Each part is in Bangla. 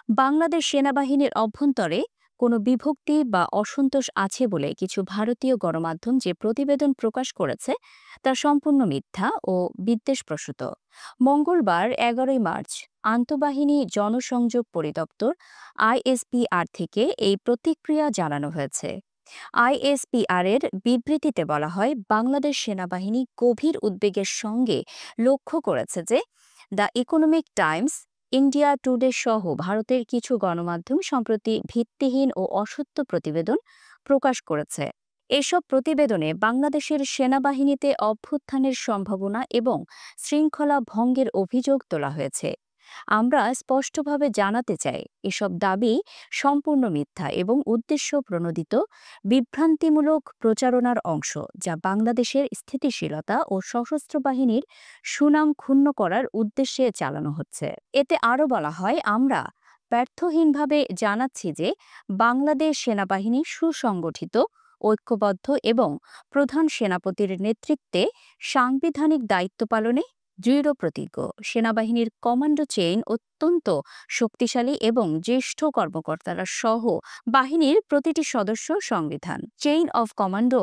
বাংলাদেশ সেনাবাহিনীর অভ্যন্তরে কোনো বিভক্তি বা অসন্তোষ আছে বলে কিছু ভারতীয় গণমাধ্যম যে প্রতিবেদন প্রকাশ করেছে তা সম্পূর্ণ মিথ্যা ও বিদ্বেষপ্রসূত। মঙ্গলবার ১১ মার্চ আন্তঃবাহিনী জনসংযোগ পরিদপ্তর আইএসপিআর থেকে এই প্রতিক্রিয়া জানানো হয়েছে। আইএসপিআর এর বিবৃতিতে বলা হয়, বাংলাদেশ সেনাবাহিনী গভীর উদ্বেগের সঙ্গে লক্ষ্য করেছে যে the economic Times, India today সহ ভারতের কিছু গণমাধ্যম সম্প্রতি ভিত্তিহীন ও অসত্য প্রতিবেদন প্রকাশ করেছে। এসব প্রতিবেদনে বাংলাদেশের সেনাবাহিনীতে অভ্যুত্থানের সম্ভাবনা এবং শৃঙ্খলা ভঙ্গের অভিযোগ তোলা হয়েছে। আমরা স্পষ্টভাবে জানাতে চাই, এসব দাবি সম্পূর্ণ মিথ্যা এবং উদ্দেশ্য প্রণোদিত বিভ্রান্তিমূলক প্রচারণার অংশ, যা বাংলাদেশের স্থিতিশীলতা ও সশস্ত্র বাহিনীর সুনাম ক্ষুণ্ণ করার উদ্দেশ্যে চালানো হচ্ছে। এতে আরও বলা হয়, আমরা ব্যর্থহীনভাবে জানাচ্ছি যে বাংলাদেশ সেনাবাহিনী সুসংগঠিত, ঐক্যবদ্ধ এবং প্রধান সেনাপতির নেতৃত্বে সাংবিধানিক দায়িত্ব পালনে দৃঢ় প্রতিজ্ঞ। সেনাবাহিনীর কমান্ডো চেইন অত্যন্ত শক্তিশালী এবং জ্যেষ্ঠ কর্মকর্তারা সহ বাহিনীর প্রতিটি সদস্য সংবিধান চেইন অফ কমান্ডো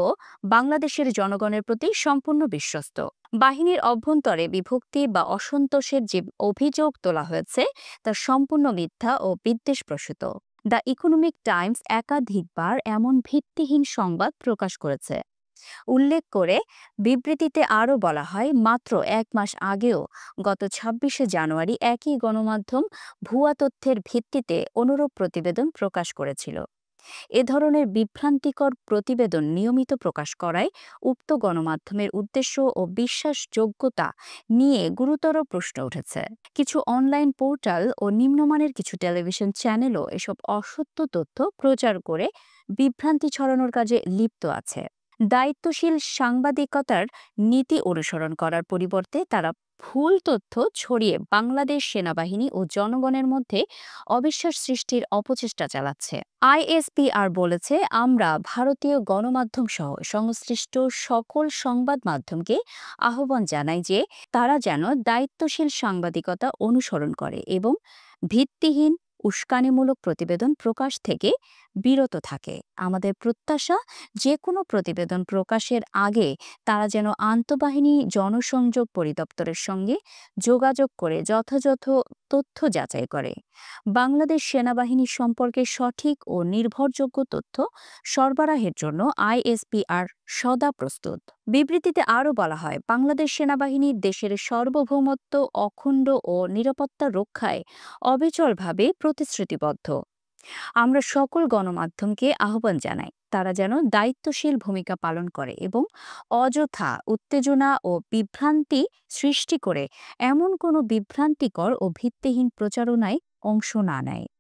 বাংলাদেশের জনগণের প্রতি সম্পূর্ণ বিশ্বস্ত। বাহিনীর অভ্যন্তরে বিভক্তি বা অসন্তোষের যে অভিযোগ তোলা হয়েছে তা সম্পূর্ণ মিথ্যা ও বিদ্বেষপ্রসূত। দ্য ইকোনমিক টাইমস একাধিকবার এমন ভিত্তিহীন সংবাদ প্রকাশ করেছে। উল্লেখ করে বিবৃতিতে আরও বলা হয়, মাত্র ১ মাস আগেও গত ২৬শে জানুয়ারি একই গণমাধ্যম ভুয়া তথ্যের ভিত্তিতে অনুরূপ প্রতিবেদন প্রকাশ করেছিল। এ ধরনের বিভ্রান্তিকর প্রতিবেদন নিয়মিত প্রকাশ করায় উক্ত গণমাধ্যমের উদ্দেশ্য ও বিশ্বাসযোগ্যতা নিয়ে গুরুতর প্রশ্ন উঠেছে। কিছু অনলাইন পোর্টাল ও নিম্নমানের কিছু টেলিভিশন চ্যানেলও এসব অসত্য তথ্য প্রচার করে বিভ্রান্তি ছড়ানোর কাজে লিপ্ত আছে। দায়িত্বশীল সাংবাদিকতার নীতি অনুসরণ করার পরিবর্তে তারা ভুল তথ্য ছড়িয়ে বাংলাদেশ সেনাবাহিনী ও জনগণের মধ্যে অবিশ্বাস সৃষ্টির অপচেষ্টা চালাচ্ছে। আইএসপিআর বলেছে, আমরা ভারতীয় গণমাধ্যম সহ সংশ্লিষ্ট সকল সংবাদ মাধ্যমকে আহ্বান জানাই যে তারা যেন দায়িত্বশীল সাংবাদিকতা অনুসরণ করে এবং ভিত্তিহীন উস্কানিমূলক প্রতিবেদন প্রকাশ থেকে বিরত থাকে। আমাদের প্রত্যাশা, যে কোনো প্রতিবেদন প্রকাশের আগে তারা যেন আন্তঃবাহিনী জনসংযোগ পরিদপ্তরের সঙ্গে যোগাযোগ করে যথাযথ তথ্য যাচাই করে। বাংলাদেশ সেনাবাহিনী সম্পর্কে সঠিক ও নির্ভরযোগ্য তথ্য সরবরাহের জন্য আইএসপিআর সদা প্রস্তুত। বিবৃতিতে আরও বলা হয়, বাংলাদেশ সেনাবাহিনী দেশের সার্বভৌমত্ব, অখণ্ড ও নিরাপত্তা রক্ষায় অবিচলভাবে প্রতিশ্রুতিবদ্ধ। আমরা সকল গণমাধ্যমকে আহ্বান জানাই, তারা যেন দায়িত্বশীল ভূমিকা পালন করে এবং অযথা উত্তেজনা ও বিভ্রান্তি সৃষ্টি করে এমন কোনো বিভ্রান্তিকর ও ভিত্তিহীন প্রচারণায় অংশ না নেয়।